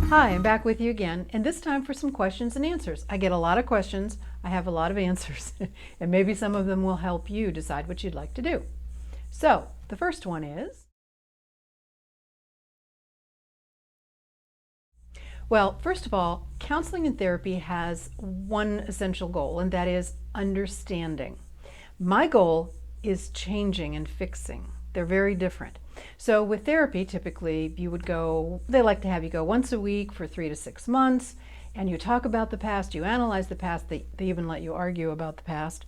Hi, I'm back with you again, and this time for some questions and answers. I get a lot of questions, I have a lot of answers, and maybe some of them will help you decide what you'd like to do. So, the first one is, well, first of all, counseling and therapy has one essential goal, and that is understanding. My goal is changing and fixing. They're very different. So with therapy, typically you would go, they like to have you go once a week for 3 to 6 months, and you talk about the past, you analyze the past, they even let you argue about the past,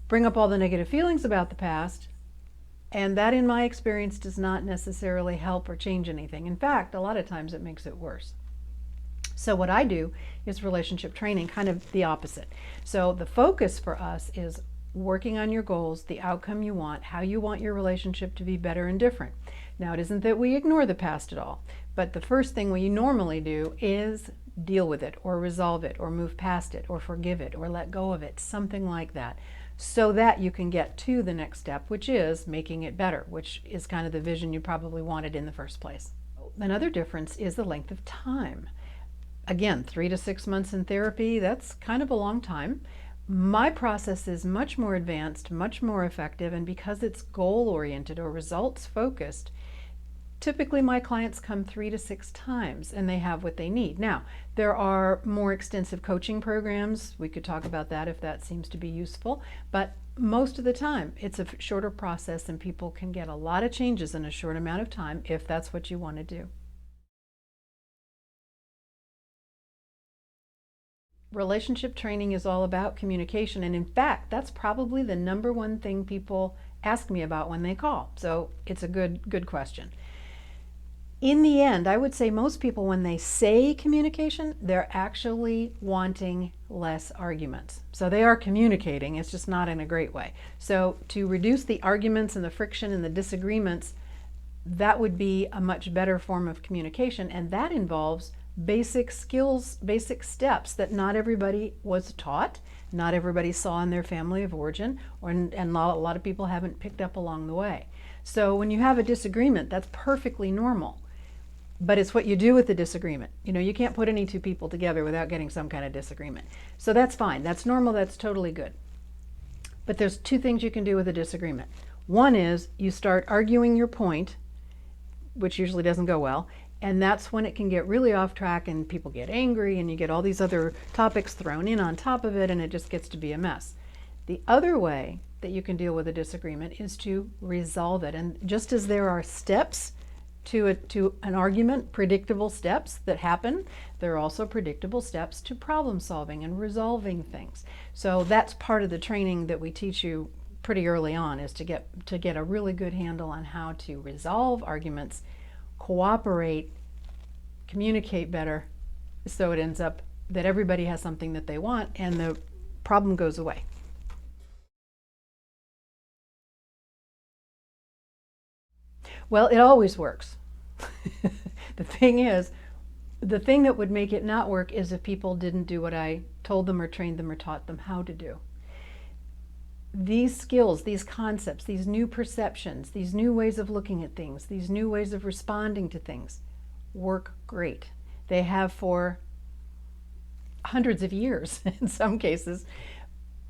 bring up all the negative feelings about the past, and that in my experience does not necessarily help or change anything. In fact, a lot of times it makes it worse. So what I do is relationship training, kind of the opposite. So the focus for us is working on your goals, the outcome you want, how you want your relationship to be better and different. Now, it isn't that we ignore the past at all, but the first thing we normally do is deal with it or resolve it or move past it or forgive it or let go of it, something like that, so that you can get to the next step, which is making it better, which is kind of the vision you probably wanted in the first place. Another difference is the length of time. Again, 3 to 6 months in therapy, that's kind of a long time. My process is much more advanced, much more effective, and because it's goal-oriented or results-focused, typically my clients come 3 to 6 times and they have what they need. Now, there are more extensive coaching programs. We could talk about that if that seems to be useful, but most of the time it's a shorter process and people can get a lot of changes in a short amount of time if that's what you want to do. Relationship training is all about communication, and in fact that's probably the number one thing people ask me about when they call, so it's a good question. In the end, I would say most people, when they say communication, they're actually wanting less arguments. So they are communicating, it's just not in a great way. So to reduce the arguments and the friction and the disagreements, that would be a much better form of communication, and that involves basic skills, basic steps that not everybody was taught, not everybody saw in their family of origin, and a lot of people haven't picked up along the way. So when you have a disagreement, that's perfectly normal, but it's what you do with the disagreement. You know, you can't put any two people together without getting some kind of disagreement. So that's fine, that's normal, that's totally good. But there's two things you can do with a disagreement. One is you start arguing your point, which usually doesn't go well, and that's when it can get really off track and people get angry and you get all these other topics thrown in on top of it and it just gets to be a mess. The other way that you can deal with a disagreement is to resolve it. And just as there are steps to an argument, predictable steps that happen, there are also predictable steps to problem solving and resolving things. So that's part of the training that we teach you pretty early on, is to get a really good handle on how to resolve arguments, cooperate, communicate better, so it ends up that everybody has something that they want and the problem goes away. Well, it always works. The thing is, the thing that would make it not work is if people didn't do what I told them or trained them or taught them how to do. These skills, these concepts, these new perceptions, these new ways of looking at things, these new ways of responding to things work great. They have for hundreds of years in some cases.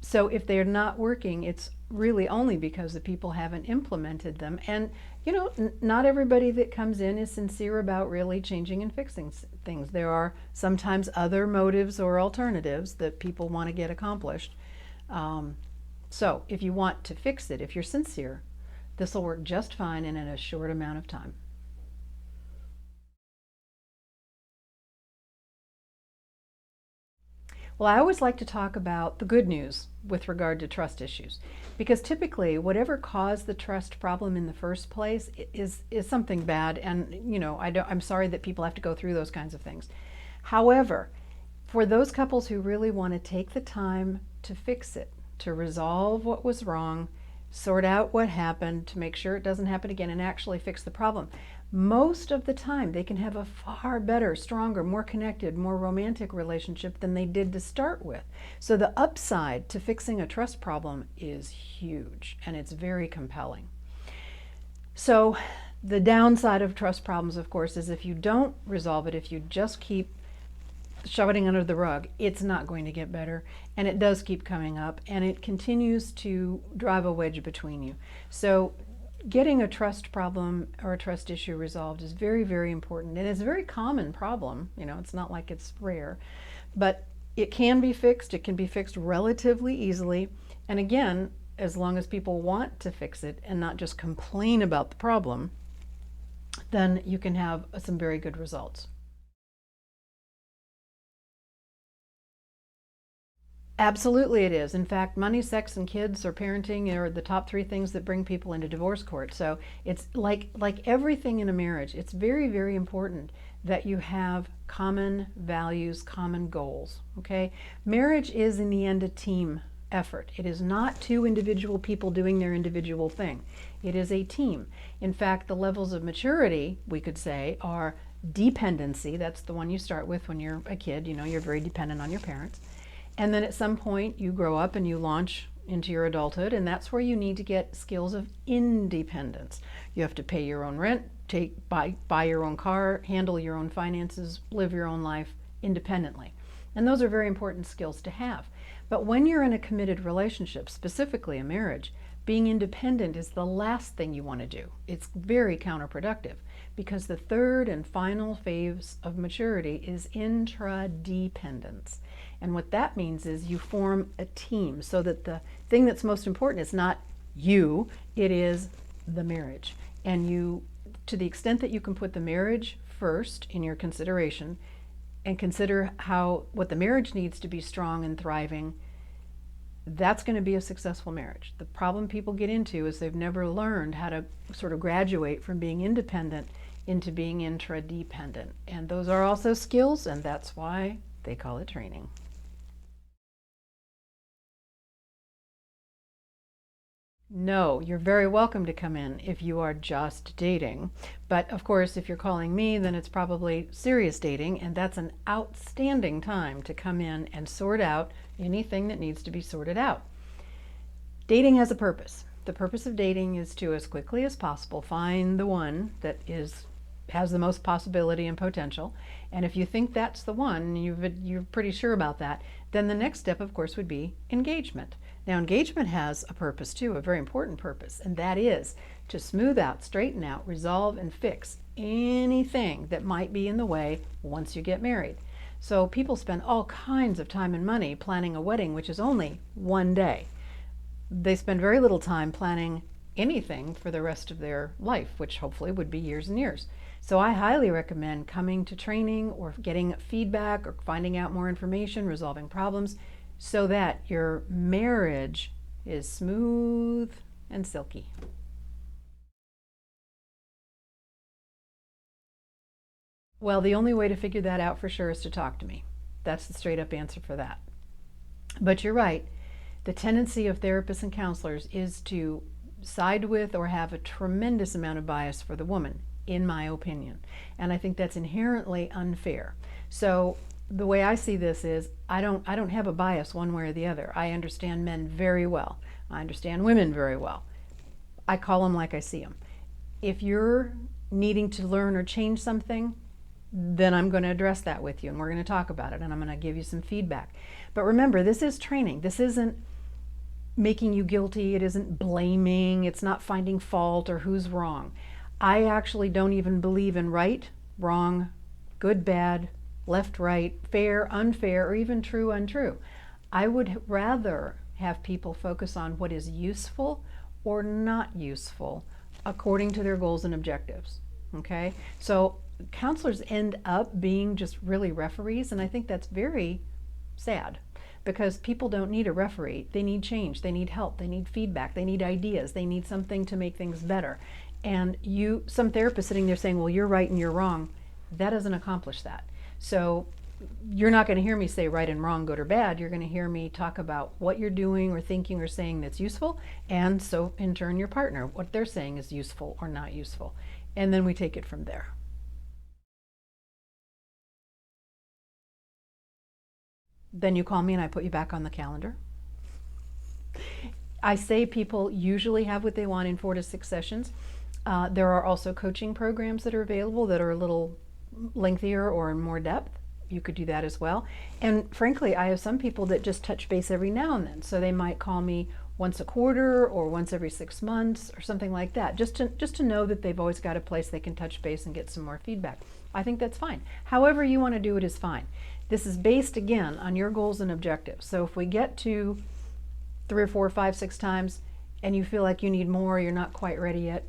So if they're not working, it's really only because the people haven't implemented them. And you know, not everybody that comes in is sincere about really changing and fixing things. There are sometimes other motives or alternatives that people want to get accomplished. So if you want to fix it, if you're sincere, this will work just fine and in a short amount of time. Well, I always like to talk about the good news with regard to trust issues, because typically whatever caused the trust problem in the first place is something bad, and you know, I'm sorry that people have to go through those kinds of things. However, for those couples who really want to take the time to fix it, to resolve what was wrong, sort out what happened, to make sure it doesn't happen again, and actually fix the problem, most of the time they can have a far better, stronger, more connected, more romantic relationship than they did to start with. So the upside to fixing a trust problem is huge, and it's very compelling. So The downside of trust problems, of course, is if you don't resolve it, if you just keep shoving it under the rug, it's not going to get better, and it does keep coming up, and it continues to drive a wedge between you. So getting a trust problem or a trust issue resolved is very, very important, and it's a very common problem. It's not like it's rare, but it can be fixed. It can be fixed relatively easily, and again, as long as people want to fix it and not just complain about the problem, then you can have some very good results. Absolutely it is. In fact, money, sex, and kids or parenting are the top three things that bring people into divorce court. So it's like everything in a marriage, it's very, very important that you have common values, common goals, okay? Marriage is in the end a team effort. It is not two individual people doing their individual thing. It is a team. In fact, the levels of maturity, we could say, are dependency. That's the one you start with when you're a kid. You're very dependent on your parents. And then at some point you grow up and you launch into your adulthood, and that's where you need to get skills of independence. You have to pay your own rent, buy your own car, handle your own finances, live your own life independently. And those are very important skills to have. But when you're in a committed relationship, specifically a marriage, being independent is the last thing you want to do. It's very counterproductive, because the third and final phase of maturity is intradependence. And what that means is you form a team, so that the thing that's most important is not you, it is the marriage. And you, to the extent that you can put the marriage first in your consideration and consider what the marriage needs to be strong and thriving, that's going to be a successful marriage. The problem people get into is they've never learned how to sort of graduate from being independent into being intradependent. And those are also skills, and that's why they call it training. No, you're very welcome to come in if you are just dating. But of course, if you're calling me, then it's probably serious dating, and that's an outstanding time to come in and sort out anything that needs to be sorted out. Dating has a purpose. The purpose of dating is to, as quickly as possible, find the one that has the most possibility and potential. And if you think that's the one, you're pretty sure about that, then the next step, of course, would be engagement. Now, engagement has a purpose too, a very important purpose, and that is to smooth out, straighten out, resolve, and fix anything that might be in the way once you get married. So people spend all kinds of time and money planning a wedding, which is only one day. They spend very little time planning anything for the rest of their life, which hopefully would be years and years. So I highly recommend coming to training or getting feedback or finding out more information, resolving problems, so that your marriage is smooth and silky. Well, the only way to figure that out for sure is to talk to me. That's the straight up answer for that. But you're right. The tendency of therapists and counselors is to side with or have a tremendous amount of bias for the woman, in my opinion. And I think that's inherently unfair. So the way I see this is I don't have a bias one way or the other. I understand men very well. I understand women very well. I call them like I see them. If you're needing to learn or change something, then I'm going to address that with you, and we're going to talk about it, and I'm going to give you some feedback. But remember, this is training. This isn't making you guilty. It isn't blaming. It's not finding fault or who's wrong. I actually don't even believe in right, wrong, good, bad, left, right, fair, unfair, or even true, untrue. I would rather have people focus on what is useful or not useful according to their goals and objectives. Okay? So counselors end up being just really referees, and I think that's very sad, because people don't need a referee. They need change, they need help, they need feedback, they need ideas, they need something to make things better. And some therapist sitting there saying, well, you're right and you're wrong, that doesn't accomplish that. So you're not going to hear me say right and wrong, good or bad. You're going to hear me talk about what you're doing or thinking or saying that's useful, and so in turn your partner, what they're saying is useful or not useful. And then we take it from there. Then you call me and I put you back on the calendar. I say people usually have what they want in 4 to 6 sessions. There are also coaching programs that are available that are a little lengthier or in more depth. You could do that as well. And frankly, I have some people that just touch base every now and then. So they might call me once a quarter or once every 6 months or something like that, just to know that they've always got a place they can touch base and get some more feedback. I think that's fine. However you want to do it is fine. This is based, again, on your goals and objectives. So if we get to 3 or 4 or 5, 6 times and you feel like you need more, you're not quite ready yet,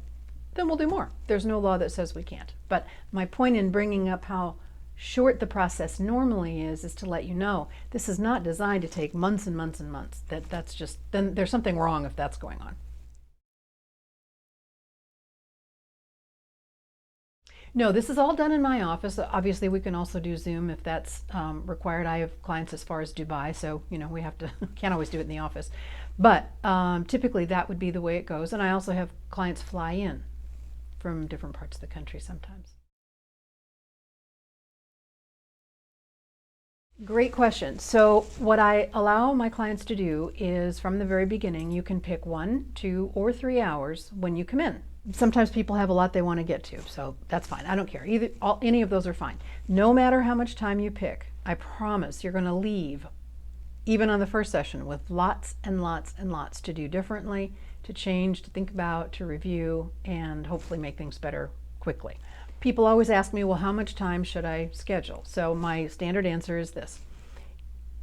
then we'll do more. There's no law that says we can't. But my point in bringing up how short the process normally is to let you know this is not designed to take months and months and months. That's just, then there's something wrong if that's going on. No, this is all done in my office. Obviously, we can also do Zoom if that's required. I have clients as far as Dubai, so we have to can't always do it in the office. But typically, that would be the way it goes. And I also have clients fly in from different parts of the country sometimes. Great question. So what I allow my clients to do is from the very beginning, you can pick 1, 2, or 3 hours when you come in. Sometimes people have a lot they want to get to, so that's fine. I don't care. Any of those are fine. No matter how much time you pick, I promise you're going to leave, even on the first session, with lots and lots and lots to do differently, to change, to think about, to review, and hopefully make things better quickly. People always ask me, well, how much time should I schedule? So my standard answer is this.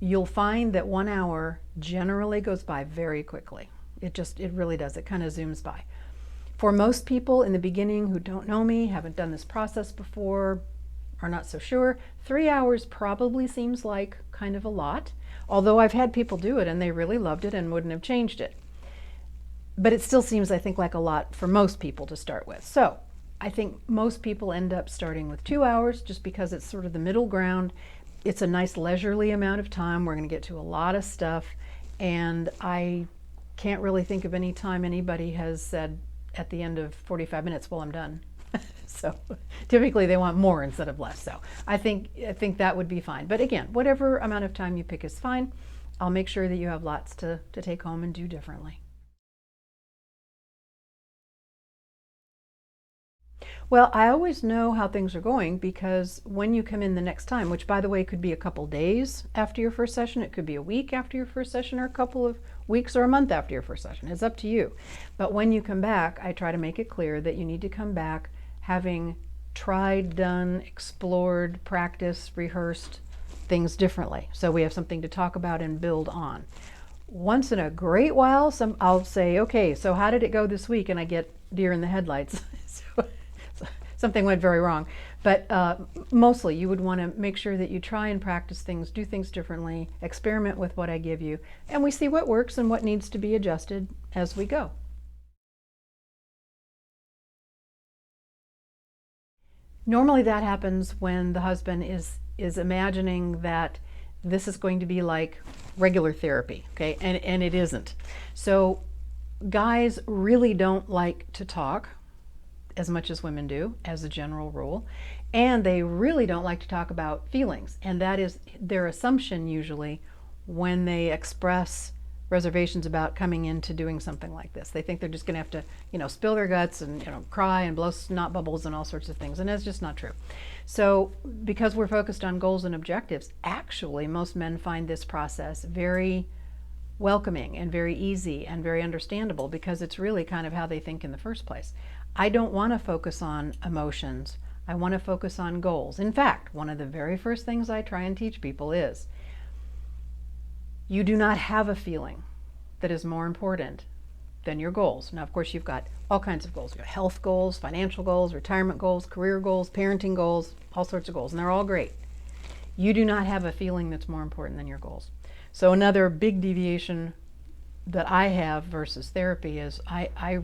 You'll find that 1 hour generally goes by very quickly. It really does. It kind of zooms by. For most people in the beginning who don't know me, haven't done this process before, are not so sure, 3 hours probably seems like kind of a lot, although I've had people do it and they really loved it and wouldn't have changed it. But it still seems, I think, like a lot for most people to start with. So I think most people end up starting with 2 hours just because it's sort of the middle ground. It's a nice leisurely amount of time. We're going to get to a lot of stuff, and I can't really think of any time anybody has said at the end of 45 minutes, well, I'm done. So typically they want more instead of less. So I think that would be fine. But again, whatever amount of time you pick is fine. I'll make sure that you have lots to take home and do differently. Well, I always know how things are going because when you come in the next time, which by the way could be a couple days after your first session, it could be a week after your first session, or a couple of weeks or a month after your first session. It's up to you. But when you come back, I try to make it clear that you need to come back having tried, done, explored, practiced, rehearsed things differently. So we have something to talk about and build on. Once in a great while, I'll say, okay, so how did it go this week? And I get deer in the headlights. Something went very wrong. But mostly you would want to make sure that you try and practice things, do things differently, experiment with what I give you, and we see what works and what needs to be adjusted as we go. Normally that happens when the husband is imagining that this is going to be like regular therapy, okay? And it isn't. So guys really don't like to talk as much as women do, as a general rule, and they really don't like to talk about feelings, and that is their assumption usually when they express reservations about coming into doing something like this. They think they're just going to have to, spill their guts and cry and blow snot bubbles and all sorts of things, and that's just not true. So because we're focused on goals and objectives, actually most men find this process very welcoming and very easy and very understandable because it's really kind of how they think in the first place. I don't want to focus on emotions. I want to focus on goals. In fact, one of the very first things I try and teach people is you do not have a feeling that is more important than your goals. Now, of course, you've got all kinds of goals. You've got health goals, financial goals, retirement goals, career goals, parenting goals, all sorts of goals, and they're all great. You do not have a feeling that's more important than your goals. So another big deviation that I have versus therapy is I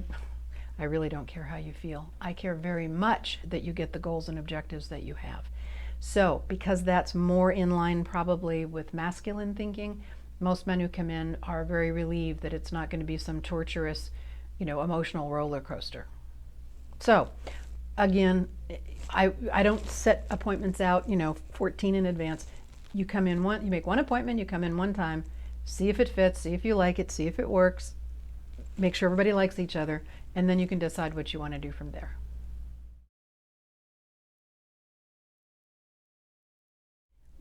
really don't care how you feel. I care very much that you get the goals and objectives that you have. So because that's more in line probably with masculine thinking, most men who come in are very relieved that it's not going to be some torturous, emotional roller coaster. So again, I don't set appointments out, 14 in advance. You come in you make one appointment, you come in one time, see if it fits, see if you like it, see if it works. make sure everybody likes each other, and then you can decide what you want to do from there.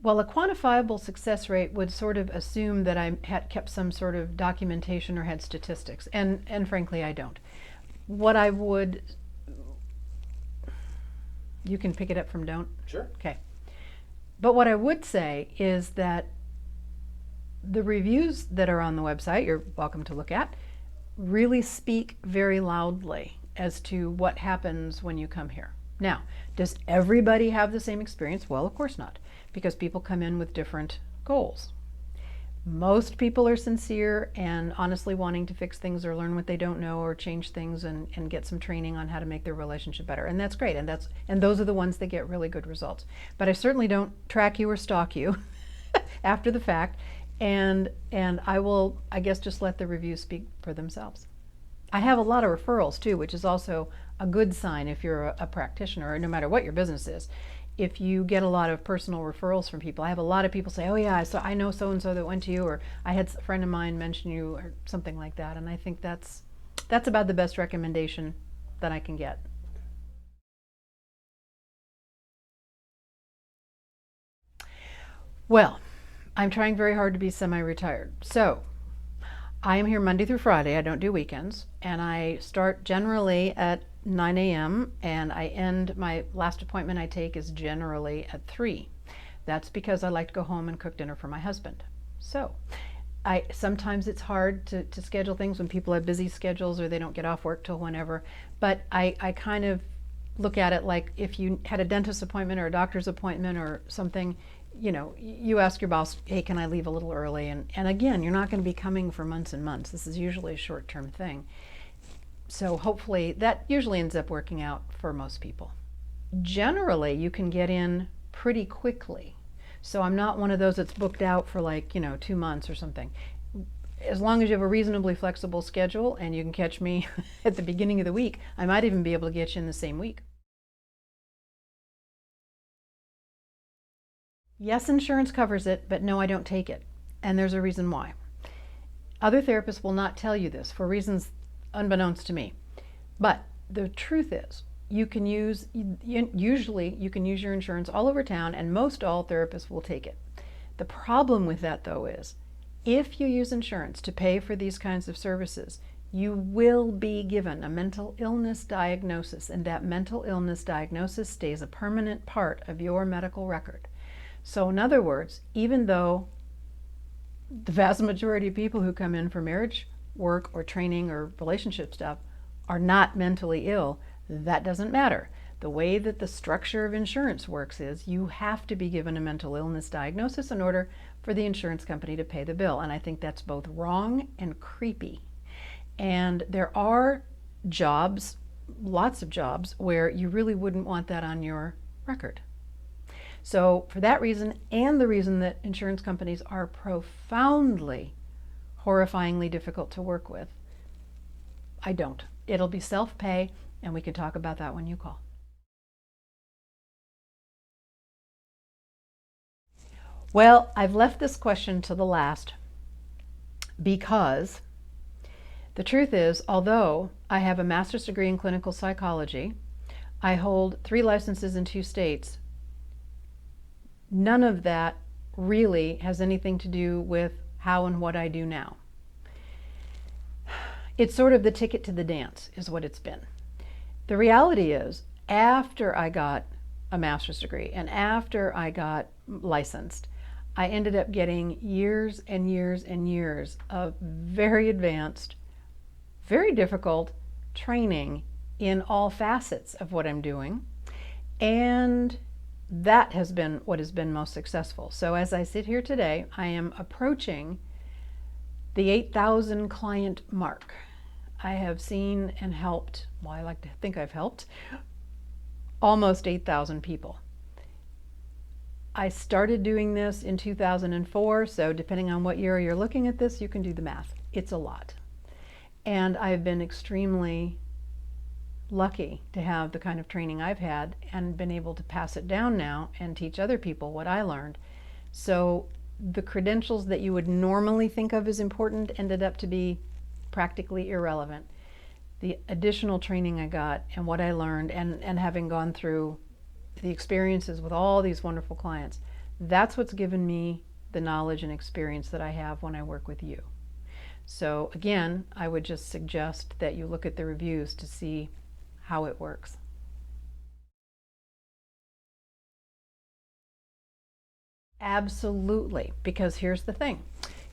Well, a quantifiable success rate would sort of assume that I had kept some sort of documentation or had statistics, and frankly, I don't. What I would, you can pick it up from don't? Sure. Okay. But what I would say is that the reviews that are on the website, you're welcome to look at, really speak very loudly as to what happens when you come here. Now, does everybody have the same experience? Well, of course not, because people come in with different goals. Most people are sincere and honestly wanting to fix things or learn what they don't know or change things and get some training on how to make their relationship better. And that's great. And those are the ones that get really good results. But I certainly don't track you or stalk you after the fact. And I will, I guess, just let the reviews speak for themselves. I have a lot of referrals too, which is also a good sign if you're a practitioner, or no matter what your business is. If you get a lot of personal referrals from people, I have a lot of people say, oh yeah, so I know so-and-so that went to you, or I had a friend of mine mention you, or something like that. And I think that's about the best recommendation that I can get. Well, I'm trying very hard to be semi-retired. So I am here Monday through Friday. I don't do weekends. And I start generally at 9 a.m. and I end, my last appointment I take is generally at 3. That's because I like to go home and cook dinner for my husband. So sometimes it's hard to schedule things when people have busy schedules or they don't get off work till whenever. But I kind of look at it like if you had a dentist appointment or a doctor's appointment or something, you know, you ask your boss, hey, can I leave a little early? And again, you're not going to be coming for months and months. This is usually a short-term thing. So hopefully that usually ends up working out for most people. Generally, you can get in pretty quickly. So I'm not one of those that's booked out for 2 months or something. As long as you have a reasonably flexible schedule and you can catch me at the beginning of the week, I might even be able to get you in the same week. Yes, insurance covers it, but no, I don't take it. And there's a reason why. Other therapists will not tell you this for reasons unbeknownst to me. But the truth is, usually you can use your insurance all over town, and most all therapists will take it. The problem with that, though, is if you use insurance to pay for these kinds of services, you will be given a mental illness diagnosis, and that mental illness diagnosis stays a permanent part of your medical record. So in other words, even though the vast majority of people who come in for marriage work or training or relationship stuff are not mentally ill, that doesn't matter. The way that the structure of insurance works is you have to be given a mental illness diagnosis in order for the insurance company to pay the bill. And I think that's both wrong and creepy. And there are jobs, lots of jobs, where you really wouldn't want that on your record. So for that reason, and the reason that insurance companies are profoundly, horrifyingly difficult to work with, I don't. It'll be self-pay, and we can talk about that when you call. Well, I've left this question to the last because the truth is, although I have a master's degree in clinical psychology, I hold 3 licenses in 2 states, none of that really has anything to do with how and what I do now. It's sort of the ticket to the dance is what it's been. The reality is, after I got a master's degree and after I got licensed, I ended up getting years and years and years of very advanced, very difficult training in all facets of what I'm doing. And that has been what has been most successful. So as I sit here today, I am approaching the 8,000 client mark. I have seen and helped, well, I like to think I've helped almost 8,000 people. I started doing this in 2004, so depending on what year you're looking at this, you can do the math. It's a lot. And I've been extremely lucky to have the kind of training I've had and been able to pass it down now and teach other people what I learned. So the credentials that you would normally think of as important ended up to be practically irrelevant. The additional training I got and what I learned, and having gone through the experiences with all these wonderful clients, that's what's given me the knowledge and experience that I have when I work with you. So again, I would just suggest that you look at the reviews to see how it works. Absolutely, because here's the thing.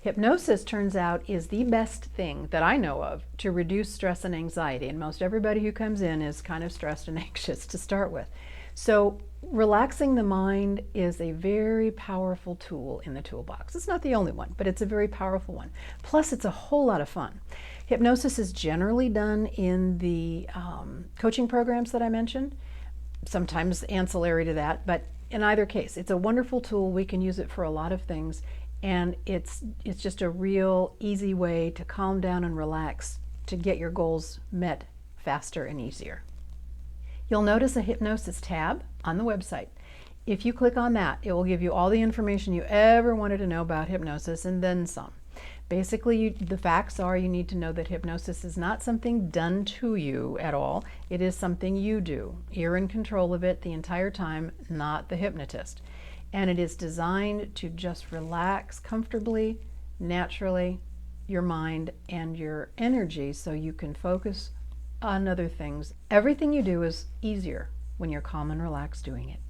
Hypnosis, turns out, is the best thing that I know of to reduce stress and anxiety. And most everybody who comes in is kind of stressed and anxious to start with. So relaxing the mind is a very powerful tool in the toolbox. It's not the only one, but it's a very powerful one. Plus, it's a whole lot of fun. Hypnosis is generally done in the coaching programs that I mentioned, sometimes ancillary to that, but in either case, it's a wonderful tool. We can use it for a lot of things, and it's just a real easy way to calm down and relax to get your goals met faster and easier. You'll notice a hypnosis tab on the website. If you click on that, it will give you all the information you ever wanted to know about hypnosis and then some. Basically, the facts are you need to know that hypnosis is not something done to you at all. It is something you do. You're in control of it the entire time, not the hypnotist. And it is designed to just relax comfortably, naturally, your mind and your energy so you can focus on other things. Everything you do is easier when you're calm and relaxed doing it.